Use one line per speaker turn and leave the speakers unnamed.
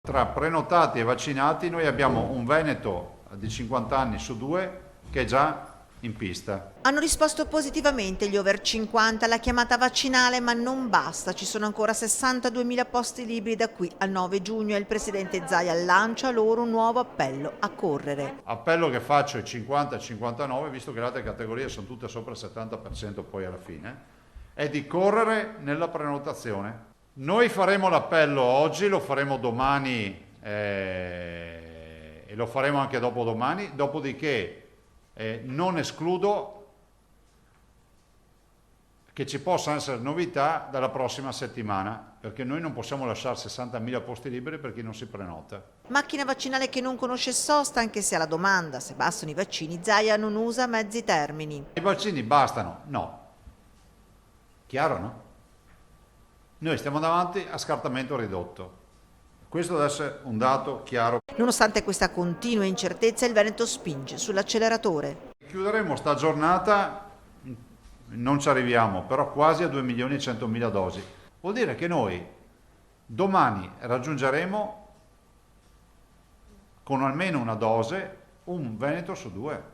Tra prenotati e vaccinati noi abbiamo un Veneto di 50 anni su 2 che è già in pista.
Hanno risposto positivamente gli over 50 alla chiamata vaccinale, ma non basta. Ci sono ancora 62.000 posti liberi da qui al 9 giugno e il presidente Zaia lancia loro un nuovo appello a correre.
Appello che faccio ai 50-59, visto che le altre categorie sono tutte sopra il 70% poi alla fine, è di correre nella prenotazione. Noi faremo l'appello oggi, lo faremo domani e lo faremo anche dopodomani, dopodiché non escludo che ci possano essere novità dalla prossima settimana, perché noi non possiamo lasciare 60.000 posti liberi per chi non si prenota.
Macchina vaccinale che non conosce sosta, anche se alla domanda se bastano i vaccini, Zaia non usa mezzi termini.
I vaccini bastano? No. Chiaro, no? Noi stiamo davanti a scartamento ridotto. Questo deve essere un dato chiaro.
Nonostante questa continua incertezza, il Veneto spinge sull'acceleratore.
Chiuderemo sta giornata, non ci arriviamo, però quasi a 2.100.000 dosi. Vuol dire che noi domani raggiungeremo con almeno una dose un Veneto su 2.